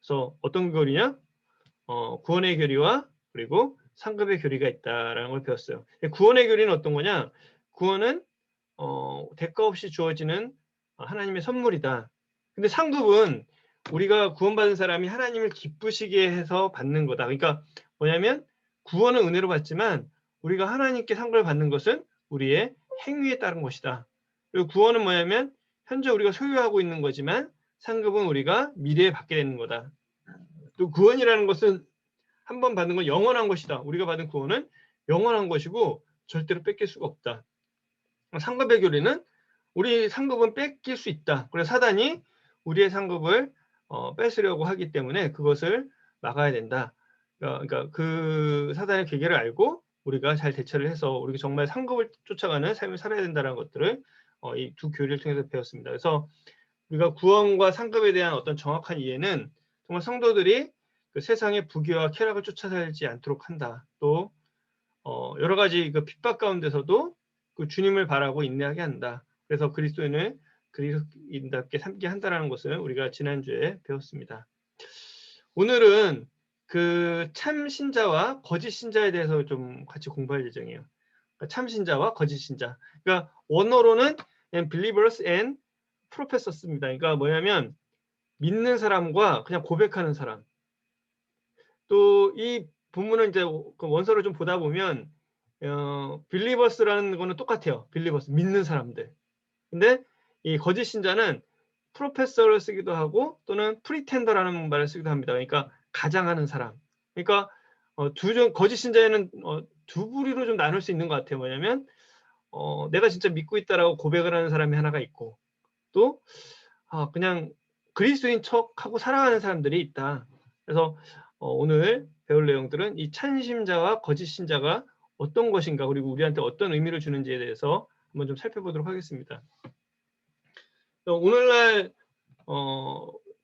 그래서 어떤 교리냐? 구원의 교리와 그리고 상급의 교리가 있다라는 걸 배웠어요. 구원의 교리는 어떤 거냐? 구원은 대가 없이 주어지는 하나님의 선물이다. 근데 상급은 우리가 구원받은 사람이 하나님을 기쁘시게 해서 받는 거다. 그러니까 뭐냐면 구원은 은혜로 받지만 우리가 하나님께 상급을 받는 것은 우리의 행위에 따른 것이다. 그리고 구원은 뭐냐면 현재 우리가 소유하고 있는 거지만 상급은 우리가 미래에 받게 되는 거다. 또 구원이라는 것은 한 번 받는 건 영원한 것이다. 우리가 받은 구원은 영원한 것이고 절대로 뺏길 수가 없다. 상급의 교리는 우리 상급은 뺏길 수 있다. 그래서 사단이 우리의 상급을 뺏으려고 하기 때문에 그것을 막아야 된다. 그러니까 그 사단의 계계를 알고 우리가 잘 대처를 해서 우리가 정말 상급을 쫓아가는 삶을 살아야 된다는 것들을 이 두 교리를 통해서 배웠습니다. 그래서 우리가 구원과 상급에 대한 어떤 정확한 이해는 정말 성도들이 그 세상의 부귀와 쾌락을 쫓아 살지 않도록 한다. 또 여러 가지 그 핍박 가운데서도 그 주님을 바라고 인내하게 한다. 그래서 그리스도인을 그리스도인답게 삼게 한다는 것을 우리가 지난주에 배웠습니다. 오늘은 그 참 신자와 거짓 신자에 대해서 좀 같이 공부할 예정이에요. 그러니까 참 신자와 거짓 신자. 그러니까 원어로는 believers and professors입니다. 그러니까 뭐냐면 믿는 사람과 그냥 고백하는 사람. 또 이 본문은 이제 원서를 좀 보다 보면 빌리버스라는 거는 똑같아요. 빌리버스 믿는 사람들. 근데 이 거짓 신자는 프로페서를 쓰기도 하고 또는 프리텐더라는 말을 쓰기도 합니다. 그러니까 가장하는 사람. 그러니까 거짓 신자에는 두 부류로 좀 나눌 수 있는 것 같아요. 뭐냐면 내가 진짜 믿고 있다라고 고백을 하는 사람이 하나가 있고 또 그냥 그리스도인 척하고 살아가는 사람들이 있다. 그래서 오늘 배울 내용들은 이 찬신자와 거짓 신자가 어떤 것인가 그리고 우리한테 어떤 의미를 주는지에 대해서 한번 좀 살펴보도록 하겠습니다. 오늘날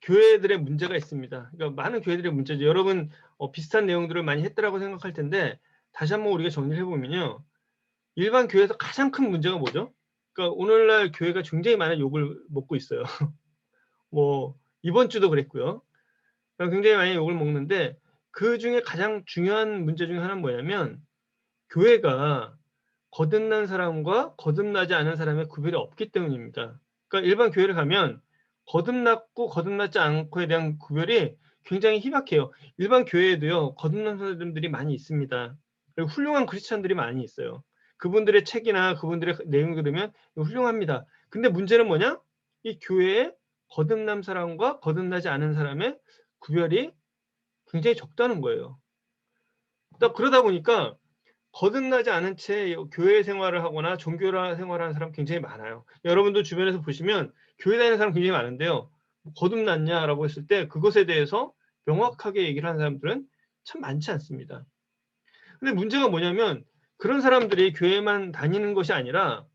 교회들의 문제가 있습니다. 그러니까 많은 교회들의 문제죠. 여러분 비슷한 내용들을 많이 했더라고 생각할 텐데 다시 한번 우리가 정리를 해보면요. 일반 교회에서 가장 큰 문제가 뭐죠? 그러니까 오늘날 교회가 굉장히 많은 욕을 먹고 있어요. 뭐 이번 주도 그랬고요. 굉장히 많이 욕을 먹는데 그 중에 가장 중요한 문제 중에 하나는 뭐냐면 교회가 거듭난 사람과 거듭나지 않은 사람의 구별이 없기 때문입니다. 그러니까 일반 교회를 가면 거듭났고 거듭나지 않고에 대한 구별이 굉장히 희박해요. 일반 교회에도요. 거듭난 사람들이 많이 있습니다. 그리고 훌륭한 크리스찬들이 많이 있어요. 그분들의 책이나 그분들의 내용을 들으면 훌륭합니다. 근데 문제는 뭐냐? 이 교회에 거듭난 사람과 거듭나지 않은 사람의 구별이 굉장히 적다는 거예요. 그러다 보니까 거듭나지 않은 채 교회 생활을 하거나 종교 생활을 하는 사람 굉장히 많아요. 여러분도 주변에서 보시면 교회 다니는 사람 굉장히 많은데요. 거듭났냐라고 했을 때 그것에 대해서 명확하게 얘기를 하는 사람들은 참 많지 않습니다. 근데 문제가 뭐냐면 그런 사람들이 교회만 다니는 것이 아니라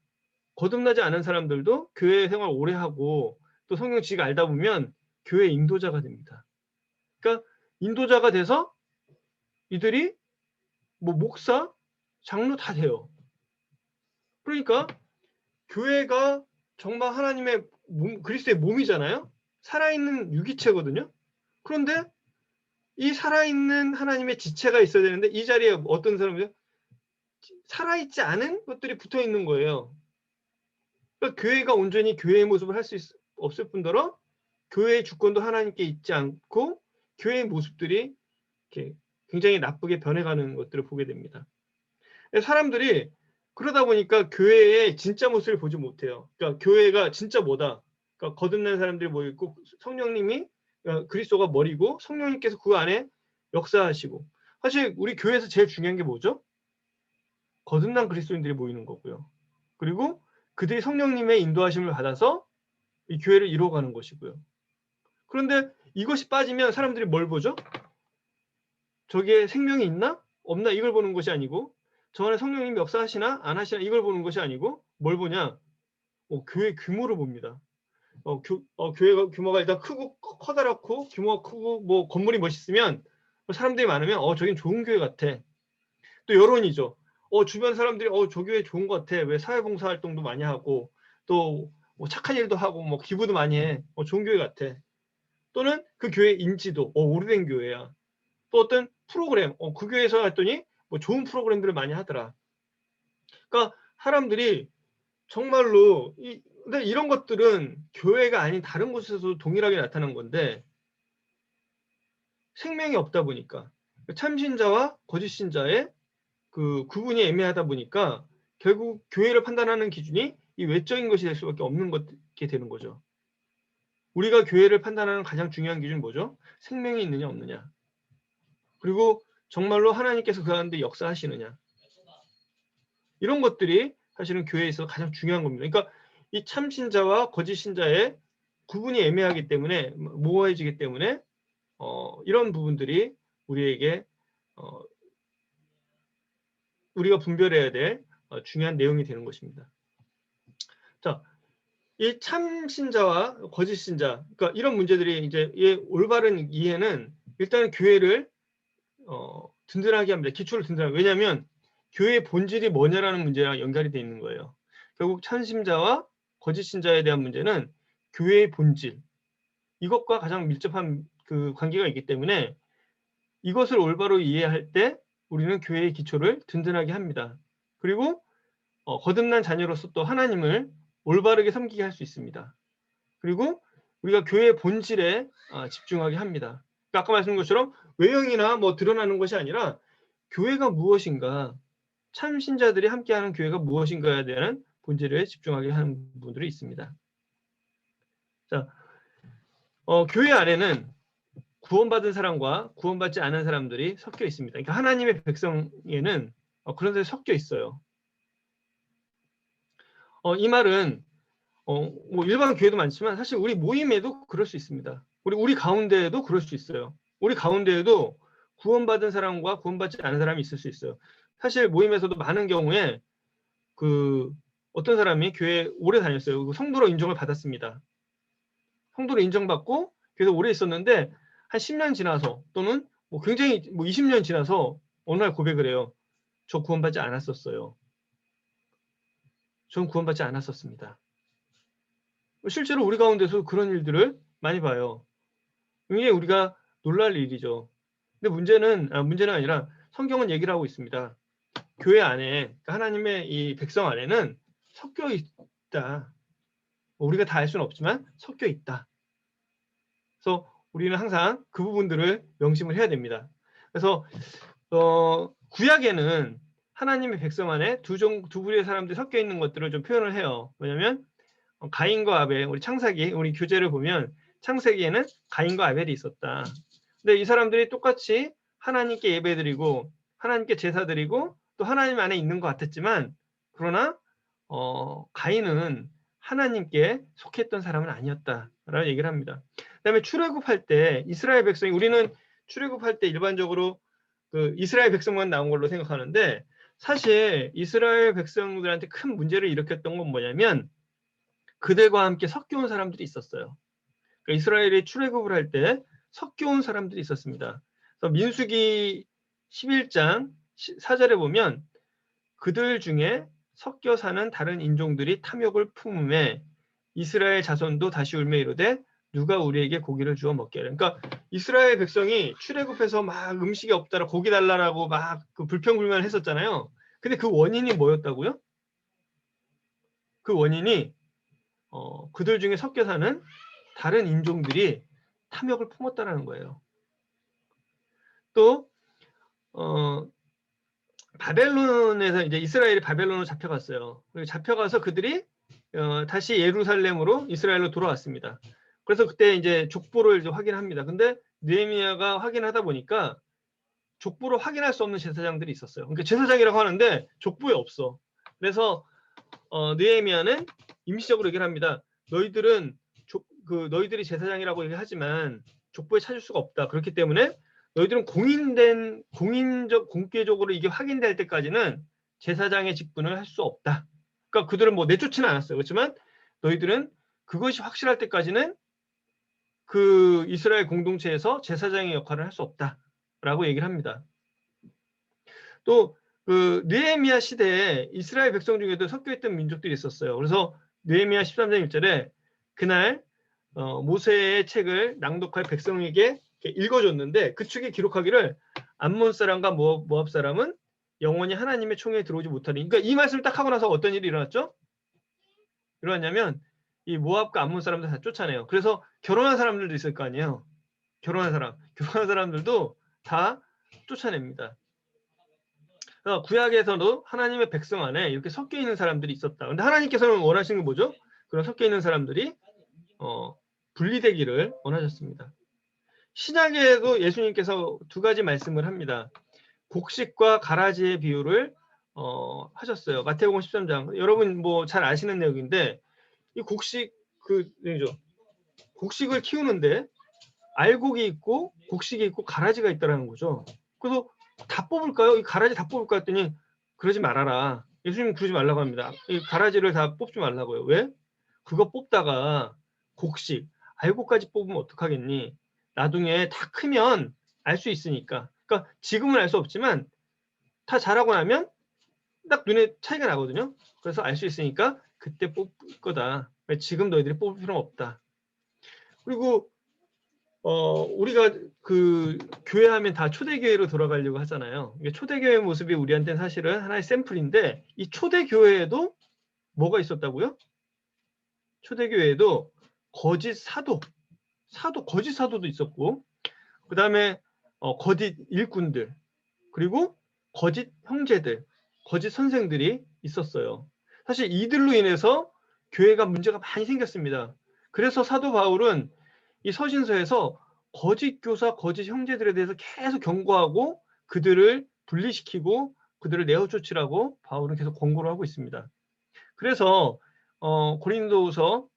거듭나지 않은 사람들도 교회 생활 오래 하고 또 성경 지식 알다 보면 교회 인도자가 됩니다. 그러니까 인도자가 돼서 이들이 뭐 목사, 장로 다 돼요. 그러니까 교회가 정말 하나님의 그리스도의 몸이잖아요. 살아있는 유기체거든요. 그런데 이 살아있는 하나님의 지체가 있어야 되는데 이 자리에 어떤 사람이요? 살아있지 않은 것들이 붙어 있는 거예요. 그러니까 교회가 온전히 교회의 모습을 할 수 없을 뿐더러 교회의 주권도 하나님께 있지 않고 교회의 모습들이 이렇게 굉장히 나쁘게 변해가는 것들을 보게 됩니다. 사람들이 그러다 보니까 교회의 진짜 모습을 보지 못해요. 그러니까 교회가 진짜 뭐다. 그러니까 거듭난 사람들이 모여 있고 성령님이 그리스도가 머리고 성령님께서 그 안에 역사하시고 사실 우리 교회에서 제일 중요한 게 뭐죠? 거듭난 그리스도인들이 모이는 거고요. 그리고 그들이 성령님의 인도하심을 받아서 이 교회를 이루어가는 것이고요. 그런데 이것이 빠지면 사람들이 뭘 보죠? 저기에 생명이 있나? 없나? 이걸 보는 것이 아니고 저 안에 성령님이 역사하시나? 안 하시나? 이걸 보는 것이 아니고 뭘 보냐? 교회 규모를 봅니다. 교회가 규모가 일단 크고 커다랗고 규모가 크고 뭐 건물이 멋있으면 사람들이 많으면 저긴 좋은 교회 같아. 또 여론이죠. 주변 사람들이 저 교회 좋은 것 같아. 왜 사회봉사 활동도 많이 하고 또 뭐 착한 일도 하고 뭐 기부도 많이 해. 좋은 교회 같아. 또는 그 교회 인지도, 오래된 교회야. 또 어떤 프로그램, 그 교회에서 했더니 뭐 좋은 프로그램들을 많이 하더라. 그러니까 사람들이 정말로 근데 이런 것들은 교회가 아닌 다른 곳에서도 동일하게 나타난 건데 생명이 없다 보니까 참신자와 거짓 신자의 그 구분이 애매하다 보니까 결국 교회를 판단하는 기준이 이 외적인 것이 될 수밖에 없는 것게 되는 거죠. 우리가 교회를 판단하는 가장 중요한 기준은 뭐죠? 생명이 있느냐 없느냐. 그리고 정말로 하나님께서 그 가운데 역사하시느냐. 이런 것들이 사실은 교회에서 가장 중요한 겁니다. 그러니까 이 참신자와 거짓 신자의 구분이 애매하기 때문에 모호해지기 때문에 이런 부분들이 우리에게 우리가 분별해야 될 중요한 내용이 되는 것입니다. 자, 이 참신자와 거짓 신자, 그러니까 이런 문제들이 이제 이 올바른 이해는 일단은 교회를 든든하게 합니다. 기초를 든든하게. 왜냐하면 교회의 본질이 뭐냐라는 문제랑 연결이 되어 있는 거예요. 결국 참신자와 거짓 신자에 대한 문제는 교회의 본질, 이것과 가장 밀접한 그 관계가 있기 때문에 이것을 올바로 이해할 때 우리는 교회의 기초를 든든하게 합니다. 그리고 거듭난 자녀로서 또 하나님을 올바르게 섬기게 할 수 있습니다. 그리고 우리가 교회의 본질에 집중하게 합니다. 그러니까 아까 말씀드린 것처럼 외형이나 뭐 드러나는 것이 아니라 교회가 무엇인가, 참신자들이 함께하는 교회가 무엇인가에 대한 본질에 집중하게 하는 분들이 있습니다. 자, 교회 안에는 구원받은 사람과 구원받지 않은 사람들이 섞여 있습니다. 그러니까 하나님의 백성에는 그런 데 섞여 있어요. 이 말은 뭐 일반 교회도 많지만 사실 우리 모임에도 그럴 수 있습니다. 우리 가운데에도 그럴 수 있어요. 우리 가운데에도 구원받은 사람과 구원받지 않은 사람이 있을 수 있어요. 사실 모임에서도 많은 경우에 그 어떤 사람이 교회 오래 다녔어요. 성도로 인정을 받았습니다. 성도로 인정받고 그래서 오래 있었는데 한 10년 지나서 또는 뭐 굉장히 뭐 20년 지나서 어느 날 고백을 해요. 저 구원받지 않았었어요. 전 구원받지 않았었습니다. 실제로 우리 가운데서 그런 일들을 많이 봐요. 이게 우리가 놀랄 일이죠. 근데 문제는 아니라 성경은 얘기를 하고 있습니다. 교회 안에, 그러니까 하나님의 이 백성 안에는 섞여 있다. 우리가 다 알 수는 없지만 섞여 있다. 그래서 우리는 항상 그 부분들을 명심을 해야 됩니다. 그래서 구약에는 하나님의 백성 안에 두 부류의 사람들이 섞여 있는 것들을 좀 표현을 해요. 왜냐하면 가인과 아벨, 우리 창세기, 우리 교재를 보면 창세기에는 가인과 아벨이 있었다. 근데 이 사람들이 똑같이 하나님께 예배드리고 하나님께 제사드리고 또 하나님 안에 있는 것 같았지만 그러나 가인은 하나님께 속했던 사람은 아니었다라고 얘기를 합니다. 그다음에 출애굽할 때 이스라엘 백성이 우리는 출애굽할 때 일반적으로 그 이스라엘 백성만 나온 걸로 생각하는데 사실 이스라엘 백성들한테 큰 문제를 일으켰던 건 뭐냐면 그들과 함께 섞여 온 사람들이 있었어요. 그러니까 이스라엘이 출애굽을 할 때 섞여 온 사람들이 있었습니다. 그래서 민수기 11장 4절에 보면 그들 중에 섞여 사는 다른 인종들이 탐욕을 품음에 이스라엘 자손도 다시 울며 이르되 누가 우리에게 고기를 주어 먹게 하려. 그러니까 이스라엘 백성이 출애굽해서 막 음식이 없다라 고기 달라라고 막 그 불평불만을 했었잖아요. 근데 그 원인이 뭐였다고요? 그 원인이 그들 중에 섞여 사는 다른 인종들이 탐욕을 품었다라는 거예요. 또 바벨론에서 이제 이스라엘이 바벨론으로 잡혀갔어요. 잡혀가서 그들이 다시 예루살렘으로 이스라엘로 돌아왔습니다. 그래서 그때 이제 족보를 이제 확인합니다. 근데 느헤미야가 확인하다 보니까 족보를 확인할 수 없는 제사장들이 있었어요. 그러니까 제사장이라고 하는데 족보에 없어. 그래서 느헤미야는 임시적으로 얘기를 합니다. 너희들은 너희들이 제사장이라고 얘기하지만 족보에 찾을 수가 없다. 그렇기 때문에 너희들은 공개적으로 이게 확인될 때까지는 제사장의 직분을 할 수 없다. 그러니까 그들은 뭐 내쫓지는 않았어요. 그렇지만 너희들은 그것이 확실할 때까지는 그 이스라엘 공동체에서 제사장의 역할을 할 수 없다라고 얘기를 합니다. 또 그 느헤미야 시대에 이스라엘 백성 중에도 섞여있던 민족들이 있었어요. 그래서 느헤미야 13장 1절에 그날 모세의 책을 낭독할 백성에게 읽어줬는데 그 축에 기록하기를 암몬 사람과 모압 사람은 영원히 하나님의 총회에 들어오지 못하니. 그러니까 이 말씀을 딱 하고 나서 어떤 일이 일어났죠? 일어났냐면 이 모압과 암몬 사람들 다 쫓아내요. 그래서 결혼한 사람들도 있을 거 아니에요. 결혼한 사람들도 다 쫓아냅니다. 구약에서도 하나님의 백성 안에 이렇게 섞여 있는 사람들이 있었다. 근데 하나님께서는 원하시는 게 뭐죠? 그런 섞여 있는 사람들이 분리되기를 원하셨습니다. 신약에도 예수님께서 두 가지 말씀을 합니다. 곡식과 가라지의 비유를 하셨어요. 마태복음 13장. 여러분 뭐 잘 아시는 내용인데 이 곡식을 키우는데 알곡이 있고 곡식이 있고 가라지가 있다라는 거죠. 그래서 다 뽑을까요? 이 가라지 다 뽑을까 했더니 그러지 말아라. 예수님은 그러지 말라고 합니다. 이 가라지를 다 뽑지 말라고요. 왜? 그거 뽑다가 곡식, 알곡까지 뽑으면 어떡하겠니? 나중에 다 크면 알 수 있으니까. 그러니까 지금은 알 수 없지만 다 자라고 나면 딱 눈에 차이가 나거든요. 그래서 알 수 있으니까 그때 뽑을 거다. 지금 너희들이 뽑을 필요는 없다. 그리고 우리가 그 교회 하면 다 초대교회로 돌아가려고 하잖아요. 이게 초대교회 모습이 우리한테는 사실은 하나의 샘플인데 이 초대교회에도 뭐가 있었다고요? 초대교회에도 거짓 거짓 사도도 있었고 그 다음에 거짓 일꾼들 그리고 거짓 형제들, 거짓 선생들이 있었어요. 사실 이들로 인해서 교회가 문제가 많이 생겼습니다. 그래서 사도 바울은 이 서신서에서 거짓 교사, 거짓 형제들에 대해서 계속 경고하고 그들을 분리시키고 그들을 내어쫓으라고 바울은 계속 권고를 하고 있습니다. 그래서 고린도후서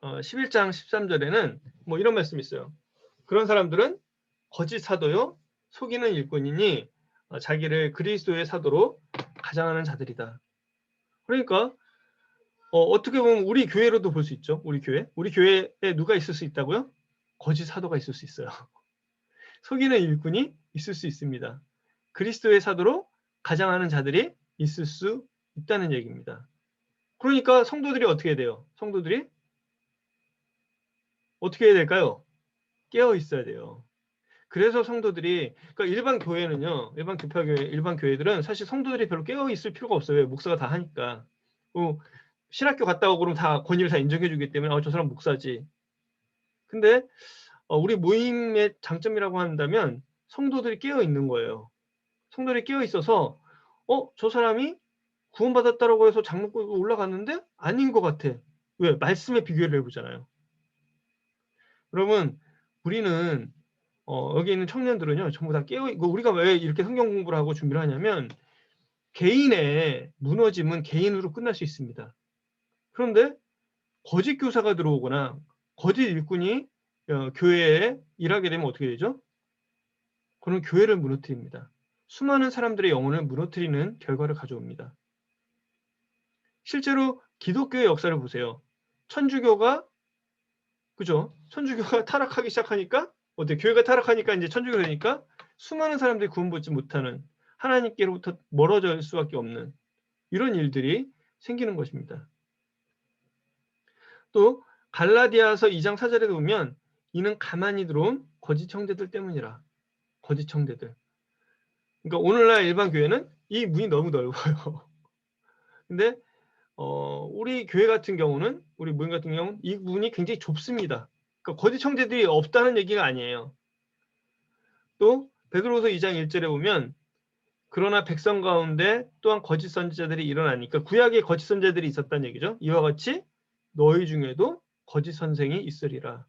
11장 13절에는 뭐 이런 말씀이 있어요. 그런 사람들은 거짓 사도요 속이는 일꾼이니 자기를 그리스도의 사도로 가장하는 자들이다. 그러니까 어떻게 보면 우리 교회로도 볼 수 있죠. 우리 교회에 누가 있을 수 있다고요? 거짓 사도가 있을 수 있어요. 속이는 일꾼이 있을 수 있습니다. 그리스도의 사도로 가장하는 자들이 있을 수 있다는 얘기입니다. 그러니까 성도들이 어떻게 돼요? 성도들이 어떻게 해야 될까요? 깨어 있어야 돼요. 그래서 성도들이 그러니까 일반 교회는요. 일반 교파교회, 일반 교회들은 사실 성도들이 별로 깨어 있을 필요가 없어요. 왜? 목사가 다 하니까. 신학교 갔다 오고 그러면 다 권위를 다 인정해 주기 때문에 저 사람 목사지. 근데 우리 모임의 장점이라고 한다면 성도들이 깨어 있는 거예요. 성도들이 깨어 있어서 저 사람이 구원받았다라고 해서 장로권에 올라갔는데 아닌 것 같아. 왜? 말씀에 비교를 해보잖아요. 여러분 우리는 여기 있는 청년들은요 전부 다 깨어있고 우리가 왜 이렇게 성경 공부를 하고 준비를 하냐면 개인의 무너짐은 개인으로 끝날 수 있습니다. 그런데 거짓 교사가 들어오거나 거짓 일꾼이 교회에 일하게 되면 어떻게 되죠? 그런 교회를 무너뜨립니다. 수많은 사람들의 영혼을 무너뜨리는 결과를 가져옵니다. 실제로 기독교의 역사를 보세요. 천주교가 타락하기 시작하니까 교회가 타락하니까 이제 천주교가 되니까 수많은 사람들이 구원받지 못하는 하나님께로부터 멀어질 수밖에 없는 이런 일들이 생기는 것입니다. 또 갈라디아서 2장 4절에 보면 이는 가만히 들어온 거짓 형제들 때문이라. 거짓 형제들. 그러니까 오늘날 일반 교회는 이 문이 너무 넓어요. 근데 우리 교회 같은 경우는 우리 모임 같은 경우는 이 문이 굉장히 좁습니다. 그러니까 거짓 형제들이 없다는 얘기가 아니에요. 또 베드로서 2장 1절에 보면 그러나 백성 가운데 또한 거짓 선지자들이 일어나니까 구약에 거짓 선지자들이 있었다는 얘기죠. 이와 같이 너희 중에도 거짓 선생이 있으리라.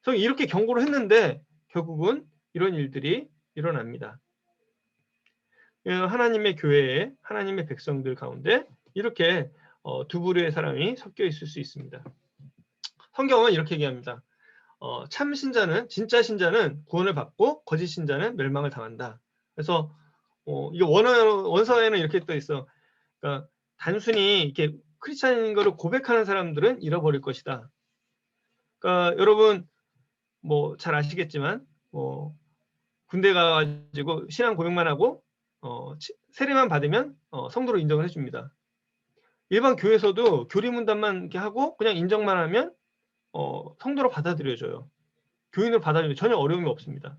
그래서 이렇게 경고를 했는데 결국은 이런 일들이 일어납니다. 하나님의 교회에 하나님의 백성들 가운데 이렇게 두 부류의 사람이 섞여 있을 수 있습니다. 성경은 이렇게 얘기합니다. 참 신자는 진짜 신자는 구원을 받고 거짓 신자는 멸망을 당한다. 그래서 이게 원서에는 이렇게 또 있어. 그러니까 단순히 이렇게 크리스찬인 거를 고백하는 사람들은 잃어버릴 것이다. 그러니까 여러분 뭐 잘 아시겠지만 군대 가가지고 신앙 고백만 하고 세례만 받으면 성도로 인정을 해줍니다. 일반 교회에서도 교리문답만 이렇게 하고 그냥 인정만 하면 성도로 받아들여져요. 교인으로 받아들여요. 전혀 어려움이 없습니다.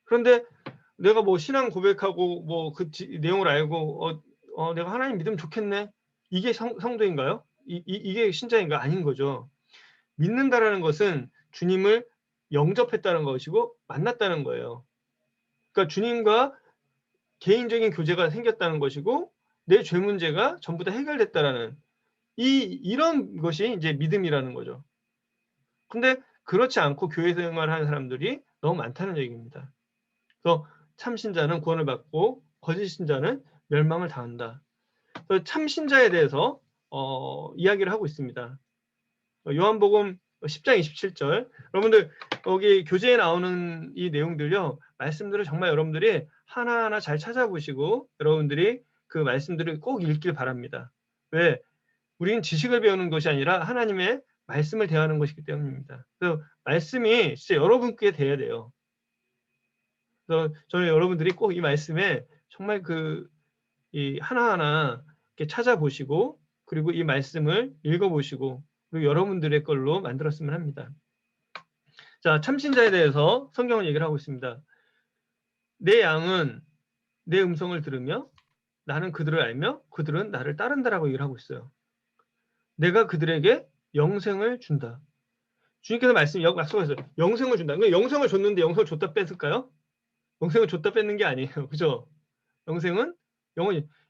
그런데 내가 뭐 신앙 고백하고 뭐 그 내용을 알고 내가 하나님 믿으면 좋겠네. 이게 성도인가요? 이게 신자인가? 아닌 거죠. 믿는다라는 것은 주님을 영접했다는 것이고 만났다는 거예요. 그러니까 주님과 개인적인 교제가 생겼다는 것이고 내 죄 문제가 전부 다 해결됐다라는 이런 것이 이제 믿음이라는 거죠. 근데 그렇지 않고 교회 생활하는 사람들이 너무 많다는 얘기입니다. 그래서 참 신자는 구원을 받고 거짓 신자는 멸망을 당한다. 그래서 참 신자에 대해서 이야기를 하고 있습니다. 요한복음 10장 27절. 여러분들 여기 교재에 나오는 이 내용들요. 말씀들을 정말 여러분들이 하나하나 잘 찾아보시고 여러분들이 그 말씀들을 꼭 읽길 바랍니다. 왜? 우리는 지식을 배우는 것이 아니라 하나님의 말씀을 대하는 것이기 때문입니다. 그래서 말씀이 진짜 여러분께 돼야 돼요. 그래서 저는 여러분들이 꼭 이 말씀에 정말 이 하나하나 이렇게 찾아보시고 그리고 이 말씀을 읽어보시고 그리고 여러분들의 걸로 만들었으면 합니다. 자, 참신자에 대해서 성경은 얘기를 하고 있습니다. 내 양은 내 음성을 들으며 나는 그들을 알며 그들은 나를 따른다라고 얘기를 하고 있어요. 내가 그들에게 영생을 준다. 주님께서 약속하셨어요. 영생을 준다. 그러니까 영생을 줬는데 영생을 줬다 뺐을까요? 영생을 줬다 뺏는 게 아니에요. 그죠? 영생은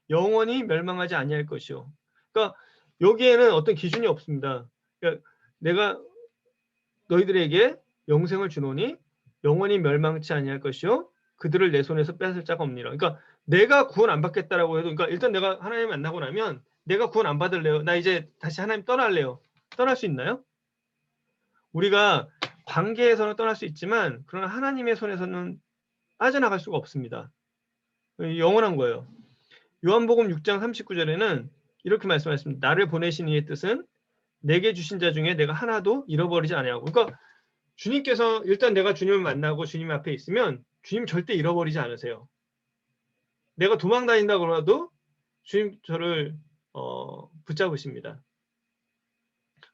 영원히 멸망하지 아니할 것이요. 그러니까 여기에는 어떤 기준이 없습니다. 그러니까 내가 너희들에게 영생을 주노니 영원히 멸망치 아니할 것이요. 그들을 내 손에서 뺏을 자가 없니라. 그러니까 내가 구원 안 받겠다라고 해도 그러니까 일단 내가 하나님 만나고 나면 내가 구원 안 받을래요. 나 이제 다시 하나님 떠날래요. 떠날 수 있나요? 우리가 관계에서는 떠날 수 있지만 그러나 하나님의 손에서는 빠져나갈 수가 없습니다. 영원한 거예요. 요한복음 6장 39절에는 이렇게 말씀하셨습니다. 나를 보내신 이의 뜻은 내게 주신 자 중에 내가 하나도 잃어버리지 아니하고. 그러니까 주님께서 일단 내가 주님을 만나고 주님 앞에 있으면 주님 절대 잃어버리지 않으세요. 내가 도망 다닌다 그러도 주님 저를 붙잡으십니다.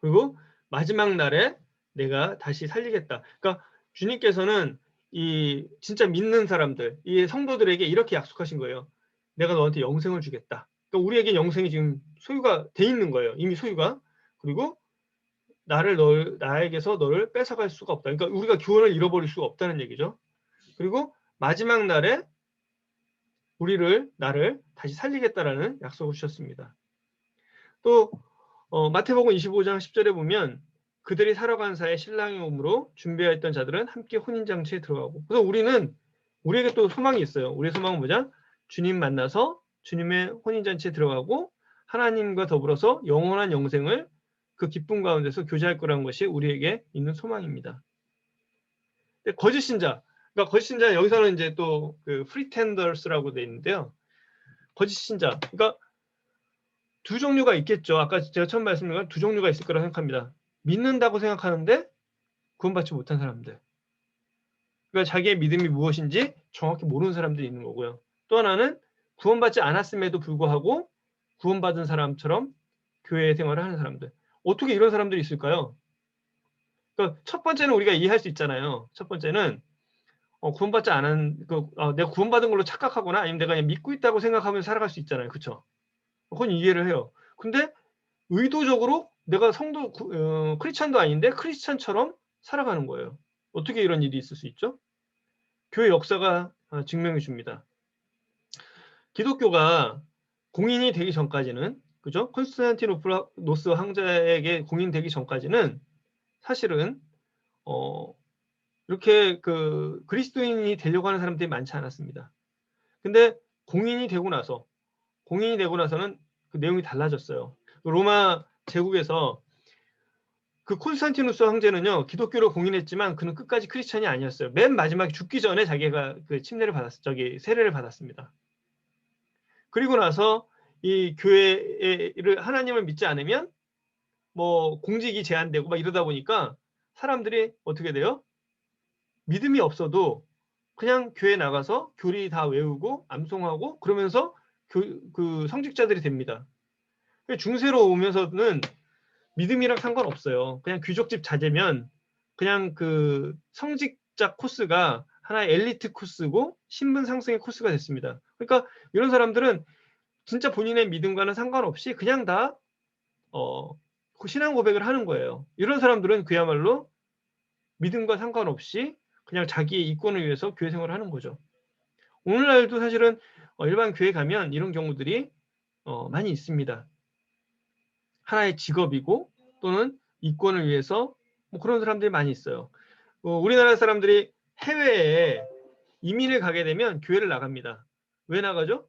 그리고 마지막 날에 내가 다시 살리겠다. 그러니까 주님께서는 이 진짜 믿는 사람들, 이 성도들에게 이렇게 약속하신 거예요. 내가 너한테 영생을 주겠다. 그러니까 우리에게 영생이 지금 소유가 돼 있는 거예요. 이미 소유가. 그리고 나에게서 너를 뺏어갈 수가 없다. 그러니까 우리가 구원을 잃어버릴 수가 없다는 얘기죠. 그리고 마지막 날에 나를 다시 살리겠다라는 약속을 주셨습니다. 또 마태복음 25장 10절에 보면 그들이 살아간 사이에 신랑이 오므로 준비하였던 자들은 함께 혼인장치에 들어가고. 그래서 우리에게 또 소망이 있어요. 우리의 소망은 뭐냐? 주님 만나서 주님의 혼인잔치에 들어가고 하나님과 더불어서 영원한 영생을 그 기쁨 가운데서 교제할 거라는 것이 우리에게 있는 소망입니다. 근데 거짓 신자, 그러니까 거짓 신자 여기서는 이제 또 그 프리텐더스라고 돼 있는데요. 거짓 신자, 그러니까 두 종류가 있겠죠. 아까 제가 처음 말씀드린 건 두 종류가 있을 거라고 생각합니다. 믿는다고 생각하는데 구원받지 못한 사람들. 그러니까 자기의 믿음이 무엇인지 정확히 모르는 사람들이 있는 거고요. 또 하나는 구원받지 않았음에도 불구하고 구원받은 사람처럼 교회 생활을 하는 사람들. 어떻게 이런 사람들이 있을까요? 그러니까 첫 번째는 우리가 이해할 수 있잖아요. 첫 번째는 구원받지 않은 내가 구원받은 걸로 착각하거나 아니면 내가 그냥 믿고 있다고 생각하면 살아갈 수 있잖아요. 그렇죠? 그건 이해를 해요. 근데 의도적으로 내가 크리스찬도 아닌데 크리스찬처럼 살아가는 거예요. 어떻게 이런 일이 있을 수 있죠? 교회 역사가 증명해 줍니다. 기독교가 공인이 되기 전까지는, 그죠? 콘스탄티노플 황제에게 공인되기 전까지는 사실은 이렇게 그리스도인이 되려고 하는 사람들이 많지 않았습니다. 근데 공인이 되고 나서는 그 내용이 달라졌어요. 로마 제국에서 그 콘스탄티누스 황제는요, 기독교를 공인했지만 그는 끝까지 크리스찬이 아니었어요. 맨 마지막에 죽기 전에 자기가 그 세례를 받았습니다. 그리고 나서 이 교회를 하나님을 믿지 않으면 뭐 공직이 제한되고 막 이러다 보니까 사람들이 어떻게 돼요? 믿음이 없어도 그냥 교회 나가서 교리 다 외우고 암송하고 그러면서 그 성직자들이 됩니다. 중세로 오면서는 믿음이랑 상관없어요. 그냥 귀족집 자제면 그냥 그 성직자 코스가 하나의 엘리트 코스고 신분 상승의 코스가 됐습니다. 그러니까 이런 사람들은 진짜 본인의 믿음과는 상관없이 그냥 다 신앙 고백을 하는 거예요. 이런 사람들은 그야말로 믿음과 상관없이 그냥 자기의 이권을 위해서 교회 생활을 하는 거죠. 오늘날도 사실은 일반 교회 가면 이런 경우들이 많이 있습니다. 하나의 직업이고 또는 이권을 위해서 뭐 그런 사람들이 많이 있어요. 우리나라 사람들이 해외에 이민을 가게 되면 교회를 나갑니다. 왜 나가죠?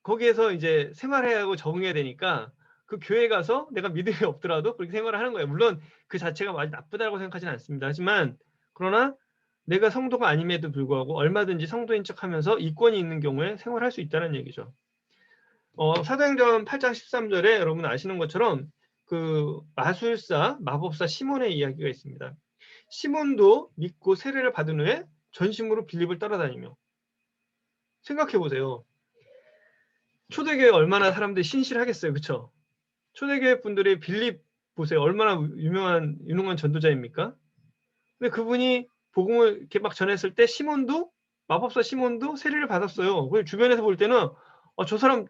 거기에서 이제 생활해야 하고 적응해야 되니까 그 교회 가서 내가 믿음이 없더라도 그렇게 생활을 하는 거예요. 물론 그 자체가 많이 나쁘다고 생각하지는 않습니다. 하지만 그러나 내가 성도가 아님에도 불구하고 얼마든지 성도인 척하면서 이권이 있는 경우에 생활할 수 있다는 얘기죠. 사도행전 8장 13절에 여러분 아시는 것처럼 그 마술사, 마법사 시몬의 이야기가 있습니다. 시몬도 믿고 세례를 받은 후에 전심으로 빌립을 따라다니며. 생각해 보세요. 초대교회 얼마나 사람들이 신실하겠어요. 그렇죠? 초대교회 분들이 빌립 보세요. 얼마나 유능한 전도자입니까? 근데 그분이 복음을 이렇게 막 전했을 때 마법사 시몬도 세례를 받았어요. 주변에서 볼 때는 저 사람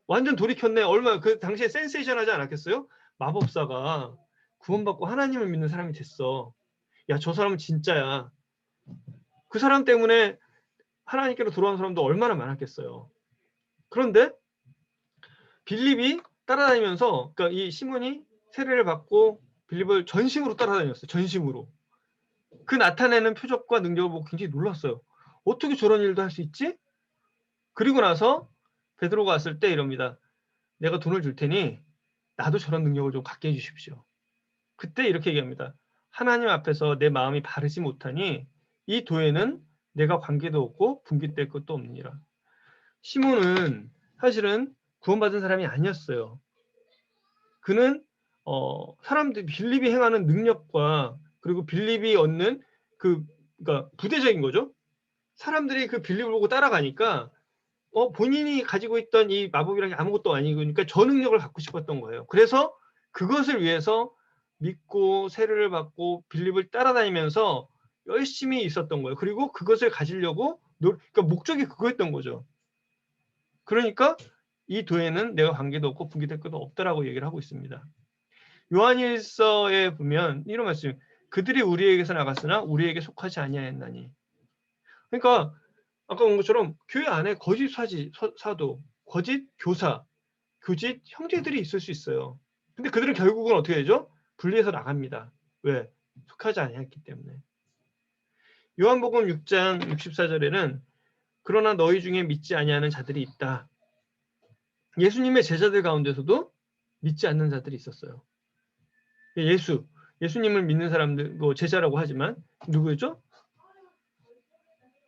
완전 돌이켰네. 얼마나 그 당시에 센세이션하지 않았겠어요? 마법사가 구원받고 하나님을 믿는 사람이 됐어. 야, 저 사람은 진짜야. 그 사람 때문에 하나님께로 돌아온 사람도 얼마나 많았겠어요. 그런데 빌립이 따라다니면서 그러니까 이 시몬이 세례를 받고 빌립을 전심으로 따라다녔어요. 전심으로. 그 나타내는 표적과 능력을 보고 굉장히 놀랐어요. 어떻게 저런 일도 할 수 있지? 그리고 나서 베드로가 왔을 때 이럽니다. 내가 돈을 줄 테니 나도 저런 능력을 좀 갖게 해주십시오. 그때 이렇게 얘기합니다. 하나님 앞에서 내 마음이 바르지 못하니 이 도에는 내가 관계도 없고 분깃될 것도 없느니라. 시몬은 사실은 구원받은 사람이 아니었어요. 그는 사람들 빌립이 행하는 능력과 그리고 빌립이 얻는 그러니까 부대적인 거죠. 사람들이 그 빌립을 보고 따라가니까 본인이 가지고 있던 이 마법이란 게 아무것도 아니고 그러니까 저 능력을 갖고 싶었던 거예요. 그래서 그것을 위해서 믿고 세례를 받고 빌립을 따라다니면서 열심히 있었던 거예요. 그리고 그것을 가지려고 그러니까 목적이 그거였던 거죠. 그러니까 이 도에는 내가 관계도 없고 분깃될 것도 없다라고 얘기를 하고 있습니다. 요한일서에 보면 이런 말씀, 그들이 우리에게서 나갔으나 우리에게 속하지 아니하였나니. 그러니까 아까 본 것처럼 교회 안에 거짓 사도, 거짓 교사, 교짓 형제들이 있을 수 있어요. 근데 그들은 결국은 어떻게 되죠? 분리해서 나갑니다. 왜? 속하지 아니했기 때문에. 요한복음 6장 64절에는 그러나 너희 중에 믿지 아니하는 자들이 있다. 예수님의 제자들 가운데서도 믿지 않는 자들이 있었어요. 예수님을 믿는 사람들, 제자라고 하지만 누구였죠?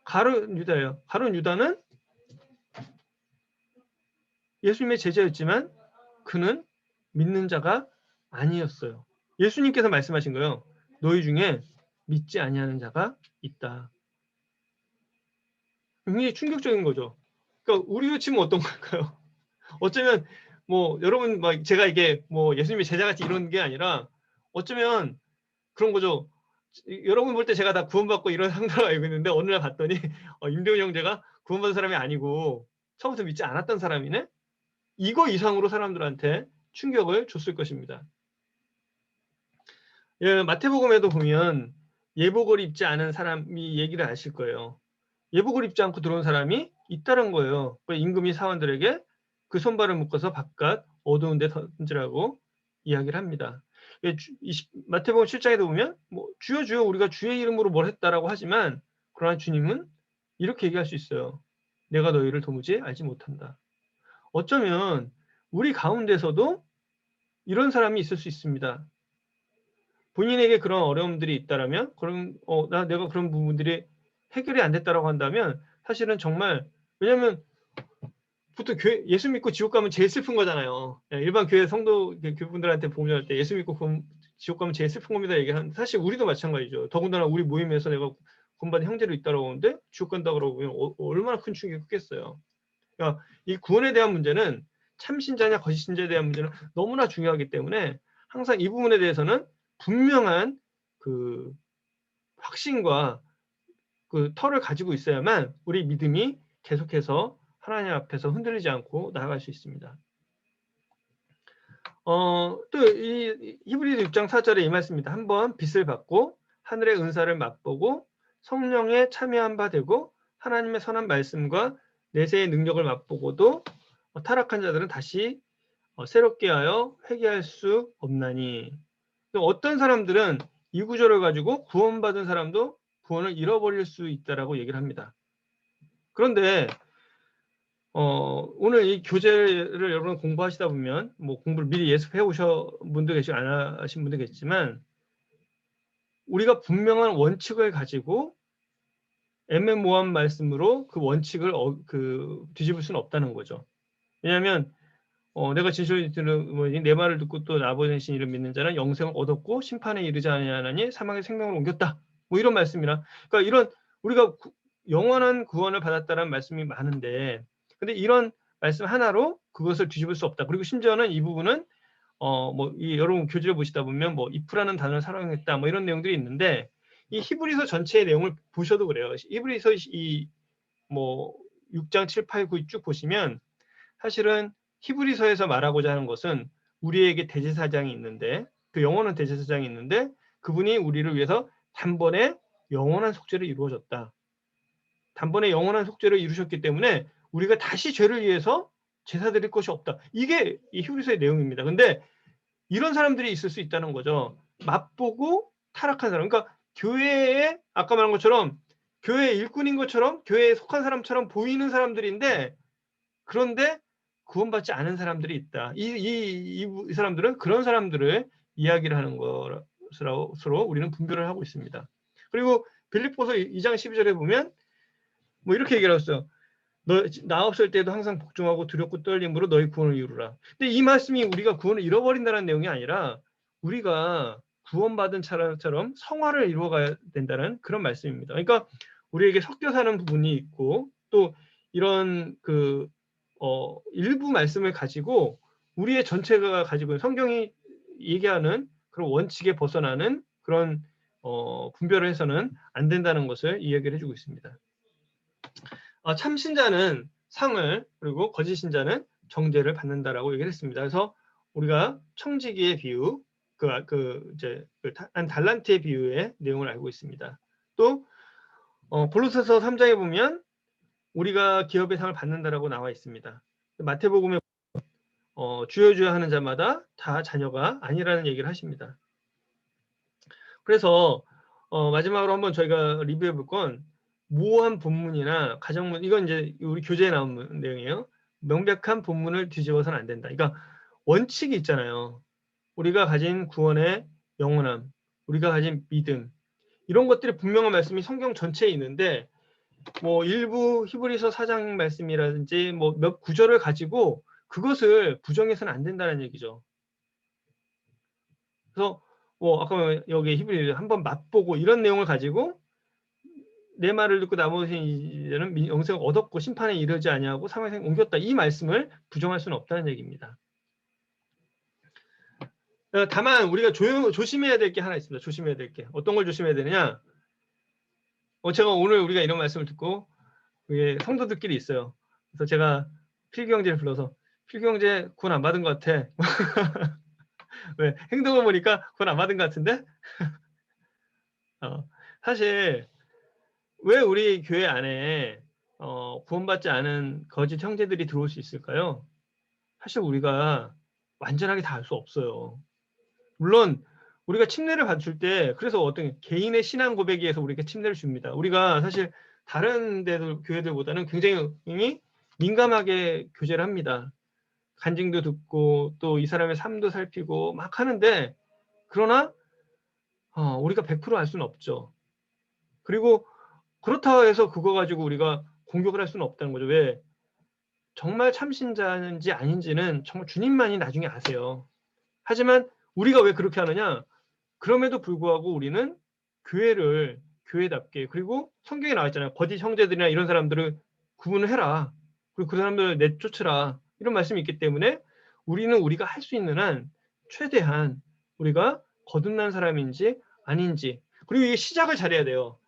가룟 유다예요. 가룟 유다는 예수님의 제자였지만 그는 믿는 자가 아니었어요. 예수님께서 말씀하신 거예요. 너희 중에 믿지 아니하는 자가 있다. 굉장히 충격적인 거죠. 그러니까 우리로 치면 어떤 걸까요? 어쩌면 여러분 제가 이게 예수님의 제자같이 이런 게 아니라 어쩌면 그런 거죠. 여러분 볼 때 제가 다 구원받고 이런 상태로 알고 있는데 어느 날 봤더니 임대훈 형제가 구원받은 사람이 아니고 처음부터 믿지 않았던 사람이네? 이거 이상으로 사람들한테 충격을 줬을 것입니다. 예, 마태복음에도 보면 예복을 입지 않은 사람이 얘기를 하실 거예요. 예복을 입지 않고 들어온 사람이 있다는 거예요. 임금이 사원들에게 그 손발을 묶어서 바깥 어두운 데 던지라고 이야기를 합니다. 마태복음 7장에도 보면 주여 주여 우리가 주의 이름으로 뭘 했다라고 하지만 그러나 주님은 이렇게 얘기할 수 있어요. 내가 너희를 도무지 알지 못한다. 어쩌면 우리 가운데서도 이런 사람이 있을 수 있습니다. 본인에게 그런 어려움들이 있다라면 그럼 내가 그런 부분들이 해결이 안 됐다라고 한다면 사실은 정말 왜냐하면 보통 예수 믿고 지옥 가면 제일 슬픈 거잖아요. 일반 교회 성도 교분들한테 보험할 때 예수 믿고 지옥 가면 제일 슬픈 겁니다 얘기하는 사실 우리도 마찬가지죠. 더군다나 우리 모임에서 내가 구원받은 형제로 있다라고 하는데 지옥 간다 그러고 얼마나 큰 충격이 크겠어요. 그러니까 이 구원에 대한 문제는 참신자냐 거짓 신자에 대한 문제는 너무나 중요하기 때문에 항상 이 부분에 대해서는 분명한 그 확신과 그 터를 가지고 있어야만 우리 믿음이 계속해서 하나님 앞에서 흔들리지 않고 나아갈 수 있습니다. 또 이 히브리서 6장 4절에 이 말씀입니다. 한번 빛을 받고 하늘의 은사를 맛보고 성령에 참여한 바 되고 하나님의 선한 말씀과 내세의 능력을 맛보고도 타락한 자들은 다시 새롭게 하여 회개할 수 없나니. 어떤 사람들은 이 구절을 가지고 구원받은 사람도 구원을 잃어버릴 수 있다라고 얘기를 합니다. 그런데 오늘 이 교재를 여러분 공부하시다 보면 뭐 공부를 미리 예습해 오신 분도 계시고 안 하신 분도 계시지만 우리가 분명한 원칙을 가지고 애매모호한 말씀으로 그 원칙을 뒤집을 수는 없다는 거죠. 왜냐하면 내가 진실을 들은 내 말을 듣고 또 나보내신 이를 믿는 자는 영생을 얻었고 심판에 이르지 아니하나니 사망의 생명을 옮겼다. 뭐 이런 말씀이나 그러니까 이런 우리가 영원한 구원을 받았다는 말씀이 많은데 근데 이런 말씀 하나로 그것을 뒤집을 수 없다. 그리고 심지어는 이 부분은 여러분 교재를 보시다 보면 뭐 if라는 단어를 사용했다. 뭐 이런 내용들이 있는데 이 히브리서 전체의 내용을 보셔도 그래요. 히브리서 6장 7, 8, 9 쭉 보시면 사실은 히브리서에서 말하고자 하는 것은 우리에게 대제사장이 있는데 그 영원한 대제사장이 있는데 그분이 우리를 위해서 단번에 영원한 속죄를 이루어졌다. 단번에 영원한 속죄를 이루셨기 때문에 우리가 다시 죄를 위해서 제사 드릴 것이 없다. 이게 이 히브리서의 내용입니다. 근데 이런 사람들이 있을 수 있다는 거죠. 맛보고 타락한 사람. 그러니까 교회에 아까 말한 것처럼 교회의 일꾼인 것처럼 교회에 속한 사람처럼 보이는 사람들인데 그런데 구원받지 않은 사람들이 있다. 이 사람들은 그런 사람들을 이야기를 하는 것으로 우리는 분별을 하고 있습니다. 그리고 빌립보서 2장 12절에 보면 뭐 이렇게 얘기를 했어요. 나 없을 때도 항상 복종하고 두렵고 떨림으로 너희 구원을 이루라. 근데 이 말씀이 우리가 구원을 잃어버린다는 내용이 아니라 우리가 구원받은 처럼 성화를 이루어가야 된다는 그런 말씀입니다. 그러니까 우리에게 섞여 사는 부분이 있고 또 이런 일부 말씀을 가지고 우리의 전체가 가지고 성경이 얘기하는 그런 원칙에 벗어나는 그런 분별을 해서는 안 된다는 것을 이야기를 해주고 있습니다. 참신자는 상을 그리고 거짓 신자는 정죄를 받는다라고 얘기를 했습니다. 그래서 우리가 청지기의 비유, 한 달란트의 비유의 내용을 알고 있습니다. 또 골로새서 3장에 보면 우리가 기업의 상을 받는다라고 나와 있습니다. 마태복음에 주여 주여 하는 자마다 다 자녀가 아니라는 얘기를 하십니다. 그래서 마지막으로 한번 저희가 리뷰해 볼 건 모호한 본문이나 가정문 이건 이제 우리 교재에 나온 내용이에요. 명백한 본문을 뒤집어서는 안 된다. 그러니까 원칙이 있잖아요. 우리가 가진 구원의 영원함, 우리가 가진 믿음 이런 것들이 분명한 말씀이 성경 전체에 있는데 뭐 일부 히브리서 4장 말씀이라든지 뭐 몇 구절을 가지고 그것을 부정해서는 안 된다는 얘기죠. 그래서 아까 여기 히브리 한번 맛보고 이런 내용을 가지고 내 말을 듣고 나머지 이제는 영생을 얻었고 심판에 이르지 아니하고 사망에 옮겼다. 이 말씀을 부정할 수는 없다는 얘기입니다. 다만 우리가 조심해야 될 게 하나 있습니다. 조심해야 될 게. 어떤 걸 조심해야 되느냐? 제가 오늘 우리가 이런 말씀을 듣고 성도들끼리 있어요. 그래서 제가 필경제를 불러서 필경제 구원 안 받은 것 같아. 왜? 행동을 보니까 구원 안 받은 것 같은데? 사실 왜 우리 교회 안에 구원받지 않은 거짓 형제들이 들어올 수 있을까요? 사실 우리가 완전하게 다 알 수 없어요. 물론 우리가 침례를 받을 때 그래서 어떤 개인의 신앙 고백에 의해서 우리가 침례를 줍니다. 우리가 사실 다른 교회들보다는 굉장히 민감하게 교제를 합니다. 간증도 듣고 또 이 사람의 삶도 살피고 막 하는데 그러나 우리가 100% 알 수는 없죠. 그리고 그렇다고 해서 그거 가지고 우리가 공격을 할 수는 없다는 거죠. 왜? 정말 참신자인지 아닌지는 정말 주님만이 나중에 아세요. 하지만 우리가 왜 그렇게 하느냐? 그럼에도 불구하고 우리는 교회를 교회답게 그리고 성경에 나와 있잖아요. 거짓 형제들이나 이런 사람들을 구분을 해라. 그리고 그 사람들을 내쫓으라. 이런 말씀이 있기 때문에 우리는 우리가 할 수 있는 한 최대한 우리가 거듭난 사람인지 아닌지, 그리고 이게 시작을 잘해야 돼요.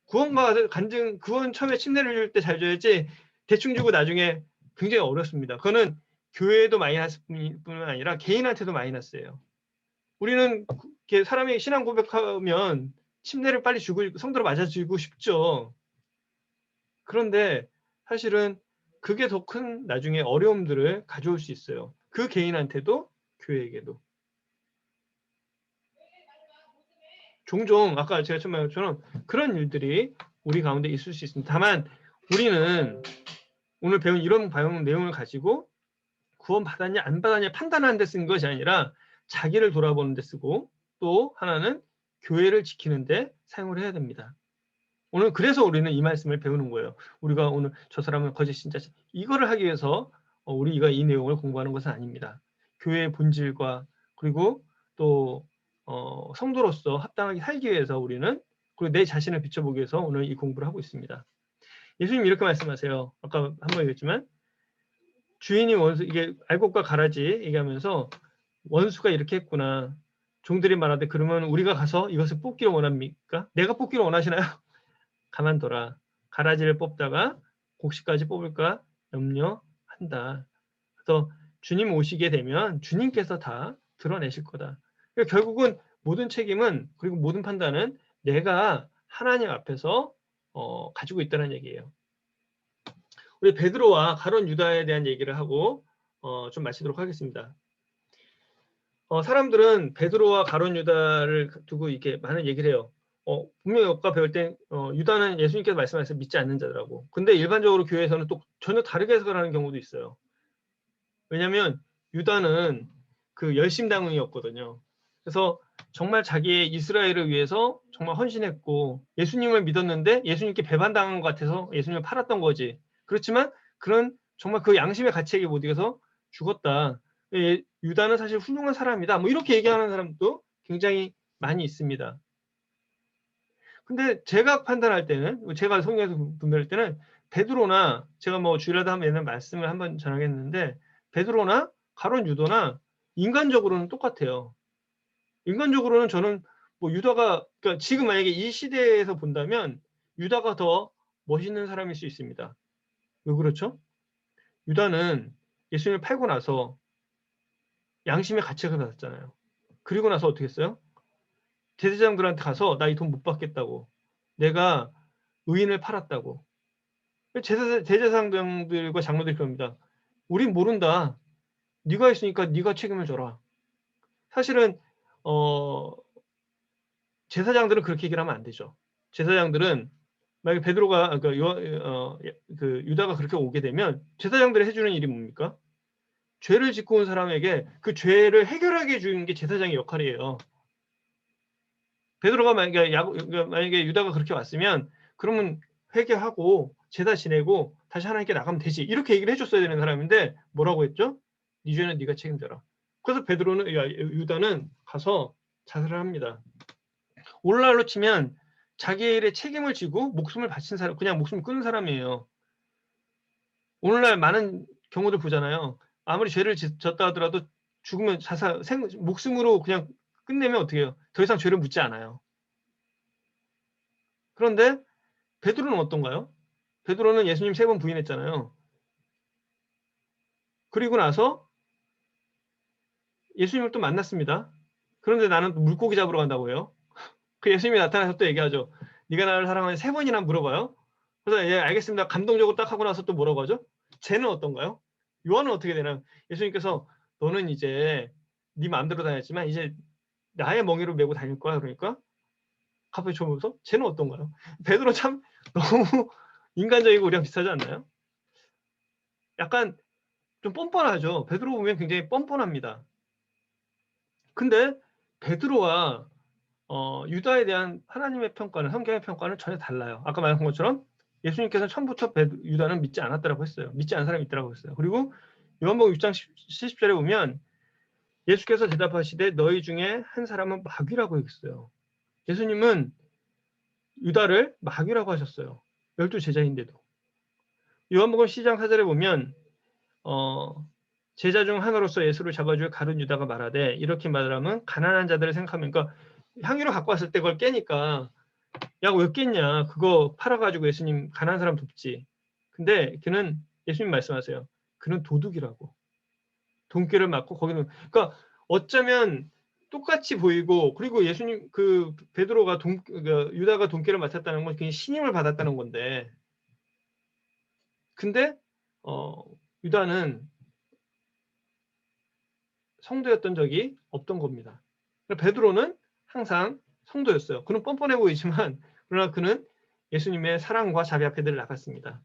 구원과 간증, 구원 처음에 침례를 줄 때 잘 줘야지 대충 주고 나중에 굉장히 어렵습니다. 그거는 교회에도 마이너스 뿐만 아니라 개인한테도 마이너스예요. 우리는 이렇게 사람이 신앙 고백하면 침례를 빨리 주고 성도를 맞아주고 싶죠. 그런데 사실은 그게 더 큰 나중에 어려움들을 가져올 수 있어요. 그 개인한테도 교회에게도. 종종 아까 제가 처음 말한 것처럼 그런 일들이 우리 가운데 있을 수 있습니다. 다만 우리는 오늘 배운 이런 내용을 가지고 구원 받았냐 안 받았냐 판단하는 데 쓴 것이 아니라 자기를 돌아보는 데 쓰고, 또 하나는 교회를 지키는 데 사용을 해야 됩니다. 오늘 그래서 우리는 이 말씀을 배우는 거예요. 우리가 오늘 저 사람은 거짓 신자지 이거를 하기 위해서 우리가 이 내용을 공부하는 것은 아닙니다. 교회의 본질과 그리고 또 성도로서 합당하게 살기 위해서 우리는, 그리고 내 자신을 비춰보기 위해서 오늘 이 공부를 하고 있습니다. 예수님 이렇게 말씀하세요. 아까 한번 얘기했지만 주인이 원수, 이게 알곡과 가라지 얘기하면서 원수가 이렇게 했구나. 종들이 말하되 그러면 우리가 가서 이것을 뽑기를 원합니까? 내가 뽑기를 원하시나요? 가만둬라. 가라지를 뽑다가 곡식까지 뽑을까 염려한다. 그래서 주님 오시게 되면 주님께서 다 드러내실 거다. 그러니까 결국은 모든 책임은, 그리고 모든 판단은 내가 하나님 앞에서 가지고 있다는 얘기예요. 우리 베드로와 가룟 유다에 대한 얘기를 하고 좀 마치도록 하겠습니다. 사람들은 베드로와 가룟 유다를 두고 이렇게 많은 얘기를 해요. 분명히 아까 배울 때 유다는 예수님께서 말씀하셔서 믿지 않는 자들하고, 근데 일반적으로 교회에서는 또 전혀 다르게 해석을 하는 경우도 있어요. 왜냐하면 유다는 그 열심당이었거든요. 그래서 정말 자기의 이스라엘을 위해서 정말 헌신했고 예수님을 믿었는데 예수님께 배반당한 것 같아서 예수님을 팔았던 거지. 그렇지만 그런 정말 그 양심의 가치에게 못 이겨서 죽었다. 유다는 사실 훌륭한 사람이다. 뭐 이렇게 얘기하는 사람도 굉장히 많이 있습니다. 근데 제가 판단할 때는, 제가 성경에서 분별할 때는 베드로나, 제가 뭐 주일마다 한번 옛날 말씀을 한번 전하겠는데, 베드로나 가룟 유다나 인간적으로는 똑같아요. 인간적으로는 저는 뭐 유다가, 그러니까 지금 만약에 이 시대에서 본다면 유다가 더 멋있는 사람일 수 있습니다. 왜 그렇죠? 유다는 예수님을 팔고 나서 양심의 가책을 받았잖아요. 그리고 나서 어떻게 했어요? 제사장들한테 가서 나 이 돈 못 받겠다고, 내가 의인을 팔았다고. 제사장들과 장로들이 그럽니다. 우린 모른다. 네가 있으니까 네가 책임을 져라. 사실은 제사장들은 그렇게 얘기를 하면 안 되죠. 제사장들은 만약에 베드로가 그 유다가 그렇게 오게 되면 제사장들이 해주는 일이 뭡니까? 죄를 짓고 온 사람에게 그 죄를 해결하게 해주는 게 제사장의 역할이에요. 베드로가 만약에 유다가 그렇게 왔으면 그러면 회개하고 제사 지내고 다시 하나님께 나가면 되지, 이렇게 얘기를 해줬어야 되는 사람인데 뭐라고 했죠? 네 죄는 네가 책임져라. 그래서 유다는 가서 자살을 합니다. 오늘날로 치면 자기의 일에 책임을 지고 목숨을 바친 사람, 그냥 목숨을 끊은 사람이에요. 오늘날 많은 경우들 보잖아요. 아무리 죄를 졌다 하더라도 죽으면 목숨으로 그냥 끝내면 어떻게 해요? 더 이상 죄를 묻지 않아요. 그런데 베드로는 어떤가요? 베드로는 예수님 3번 부인했잖아요. 그리고 나서 예수님을 또 만났습니다. 그런데 나는 물고기 잡으러 간다고 해요. 그 예수님이 나타나서 또 얘기하죠. 네가 나를 사랑하니 3번이나 물어봐요. 그래서 예, 알겠습니다. 감동적으로 딱 하고 나서 또 뭐라고 하죠? 쟤는 어떤가요? 요한은 어떻게 되나요? 예수님께서 너는 이제 네 마음대로 다녔지만 이제 나의 멍에로 메고 다닐 거야. 그러니까 갑자기 쳐보면서 쟤는 어떤가요? 베드로 참 너무 인간적이고 우리랑 비슷하지 않나요? 약간 좀 뻔뻔하죠. 베드로 보면 굉장히 뻔뻔합니다. 근데 베드로와 유다에 대한 하나님의 평가는, 성경의 평가는 전혀 달라요. 아까 말한 것처럼 예수님께서는 처음부터 유다는 믿지 않았다고 했어요. 믿지 않은 사람이 있다고 했어요. 그리고 요한복음 6장 70절에 보면 예수께서 대답하시되 너희 중에 한 사람은 마귀라고 했어요. 예수님은 유다를 마귀라고 하셨어요. 12 제자인데도. 요한복음 10장 4절에 보면 제자 중 하나로서 예수를 잡아줄 가룟 유다가 말하되 이렇게 말하면 가난한 자들을 생각하면 그러니까 향유를 갖고 왔을 때 그걸 깨니까 야 왜 깼냐 그거 팔아가지고 예수님 가난한 사람 돕지. 근데 그는 예수님 말씀하세요. 그는 도둑이라고. 돈꾀를 맞고 거기는 그러니까 어쩌면 똑같이 보이고 그리고 예수님 그 베드로가 유다가 돈꾀를 맡았다는 건 그냥 신임을 받았다는 건데 근데 유다는 성도였던 적이 없던 겁니다. 베드로는 항상 성도였어요. 그는 뻔뻔해 보이지만 그러나 그는 예수님의 사랑과 자비 앞에 늘 나갔습니다.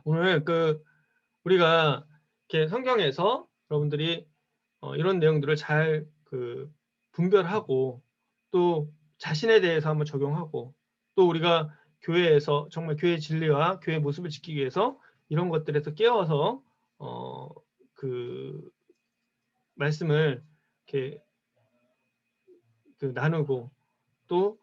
오늘 우리가 이렇게 성경에서 여러분들이 이런 내용들을 잘 분별하고 또 자신에 대해서 한번 적용하고 또 우리가 교회에서 정말 교회 진리와 교회 모습을 지키기 위해서 이런 것들에서 깨어서 그 말씀을 이렇게 나누고 또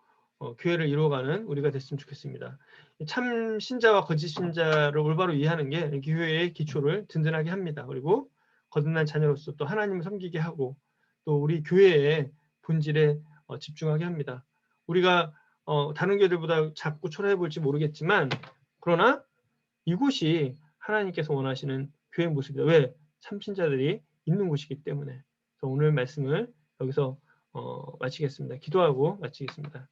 교회를 이루어가는 우리가 됐으면 좋겠습니다. 참 신자와 거짓 신자를 올바로 이해하는 게 교회의 기초를 든든하게 합니다. 그리고 거듭난 자녀로서 또 하나님을 섬기게 하고 또 우리 교회의 본질에 집중하게 합니다. 우리가 다른 교회들보다 작고 초라해 보일지 모르겠지만 그러나 이곳이 하나님께서 원하시는 교회 모습이다. 왜? 참신자들이 있는 곳이기 때문에. 그래서 오늘 말씀을 여기서 마치겠습니다. 기도하고 마치겠습니다.